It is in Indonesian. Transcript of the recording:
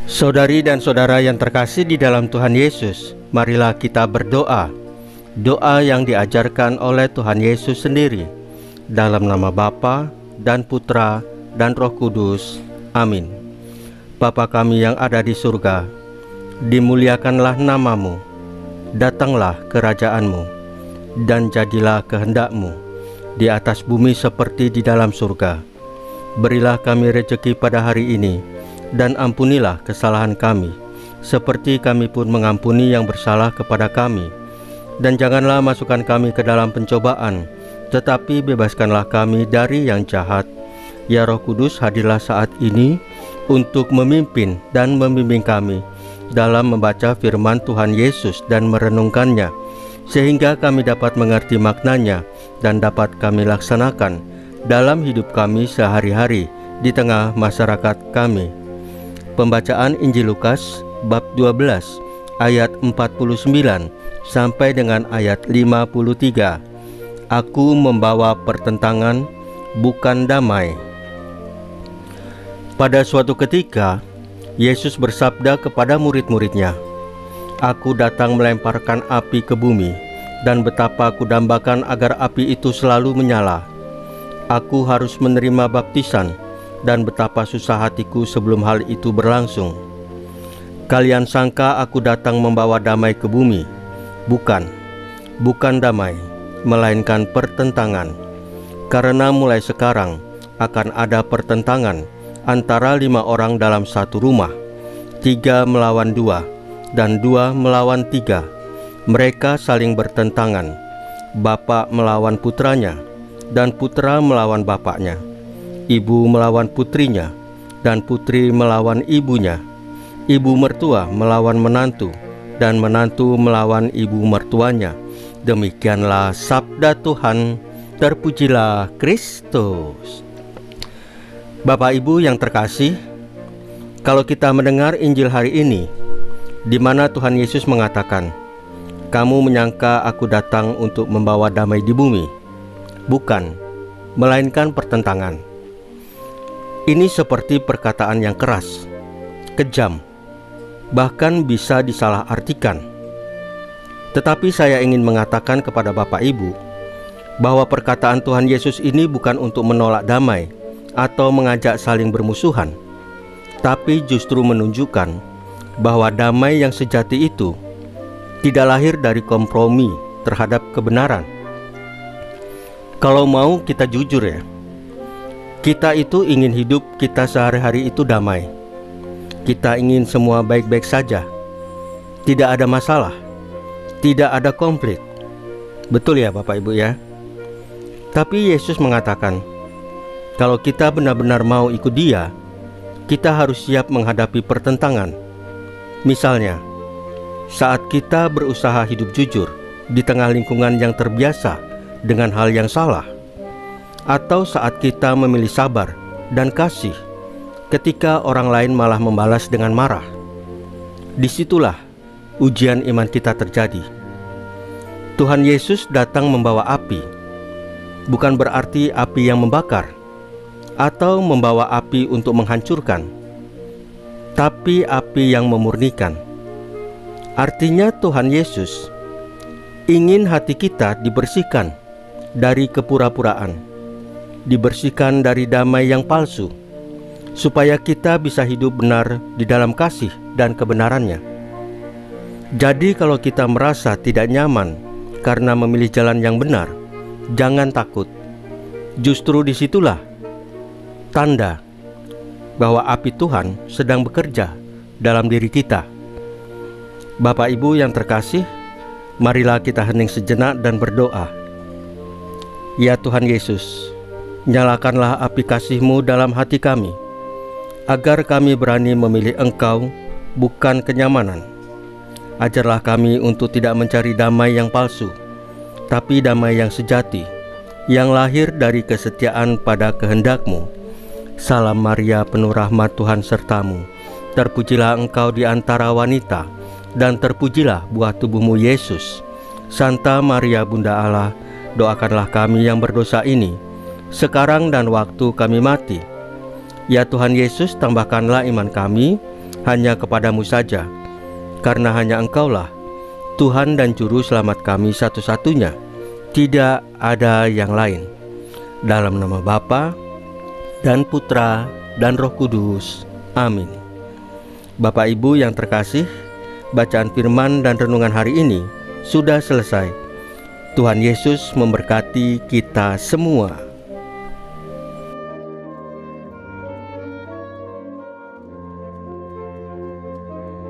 Saudari dan saudara yang terkasih di dalam Tuhan Yesus, marilah kita berdoa. Doa yang diajarkan oleh Tuhan Yesus sendiri. Dalam nama Bapa dan Putra dan Roh Kudus. Amin. Bapa kami yang ada di surga, dimuliakanlah namamu. Datanglah kerajaanmu, dan jadilah kehendak-Mu di atas bumi seperti di dalam surga. Berilah kami rejeki pada hari ini, dan ampunilah kesalahan kami, seperti kami pun mengampuni yang bersalah kepada kami. Dan janganlah masukkan kami ke dalam pencobaan, tetapi bebaskanlah kami dari yang jahat. Ya Roh Kudus, hadirlah saat ini untuk memimpin dan membimbing kami dalam membaca firman Tuhan Yesus dan merenungkannya, sehingga kami dapat mengerti maknanya dan dapat kami laksanakan dalam hidup kami sehari-hari di tengah masyarakat kami. Pembacaan Injil Lukas bab 12 ayat 49 sampai dengan ayat 53. Aku membawa pertentangan, bukan damai. Pada suatu ketika, Yesus bersabda kepada murid-muridnya, "Aku datang melemparkan api ke bumi, dan betapa aku dambakan agar api itu selalu menyala. Aku harus menerima baptisan, dan betapa susah hatiku sebelum hal itu berlangsung. Kalian sangka aku datang membawa damai ke bumi? Bukan damai, melainkan pertentangan. Karena mulai sekarang akan ada pertentangan antara 5 orang dalam satu rumah, 3 melawan 2, dan 2 melawan 3. Mereka saling bertentangan, bapak melawan putranya, dan putra melawan bapaknya, ibu melawan putrinya, dan putri melawan ibunya, ibu mertua melawan menantu, dan menantu melawan ibu mertuanya." Demikianlah sabda Tuhan. Terpujilah Kristus. Bapak Ibu yang terkasih, kalau kita mendengar Injil hari ini, di mana Tuhan Yesus mengatakan, "Kamu menyangka aku datang untuk membawa damai di bumi? Bukan, melainkan pertentangan." Ini seperti perkataan yang keras, kejam, bahkan bisa disalahartikan. Tetapi saya ingin mengatakan kepada Bapak Ibu bahwa perkataan Tuhan Yesus ini bukan untuk menolak damai atau mengajak saling bermusuhan, tapi justru menunjukkan bahwa damai yang sejati itu tidak lahir dari kompromi terhadap kebenaran. Kalau mau kita jujur ya, kita itu ingin hidup kita sehari-hari itu damai. Kita ingin semua baik-baik saja, tidak ada masalah, tidak ada konflik. Betul ya Bapak Ibu ya? Tapi Yesus mengatakan, kalau kita benar-benar mau ikut Dia, kita harus siap menghadapi pertentangan. Misalnya, saat kita berusaha hidup jujur di tengah lingkungan yang terbiasa dengan hal yang salah, atau saat kita memilih sabar dan kasih ketika orang lain malah membalas dengan marah. Disitulah ujian iman kita terjadi. Tuhan Yesus datang membawa api, bukan berarti api yang membakar atau membawa api untuk menghancurkan, tapi api yang memurnikan. Artinya Tuhan Yesus ingin hati kita dibersihkan dari kepura-puraan, dibersihkan dari damai yang palsu, supaya kita bisa hidup benar di dalam kasih dan kebenarannya. Jadi kalau kita merasa tidak nyaman karena memilih jalan yang benar, jangan takut. Justru disitulah tanda bahwa api Tuhan sedang bekerja dalam diri kita. Bapak Ibu yang terkasih, marilah kita hening sejenak dan berdoa. Ya Tuhan Yesus, nyalakanlah api kasih-Mu dalam hati kami, agar kami berani memilih Engkau, bukan kenyamanan. Ajarlah kami untuk tidak mencari damai yang palsu, tapi damai yang sejati, yang lahir dari kesetiaan pada kehendak-Mu. Salam Maria, penuh rahmat, Tuhan sertamu. Terpujilah engkau di antara wanita, dan terpujilah buah tubuh-Mu Yesus. Santa Maria Bunda Allah, doakanlah kami yang berdosa ini, sekarang dan waktu kami mati. Ya Tuhan Yesus, tambahkanlah iman kami, hanya kepadamu saja, karena hanya Engkaulah Tuhan dan Juru Selamat kami satu-satunya, tidak ada yang lain. Dalam nama Bapa dan Putra dan Roh Kudus. Amin. Bapak Ibu yang terkasih, bacaan firman dan renungan hari ini sudah selesai. Tuhan Yesus memberkati kita semua.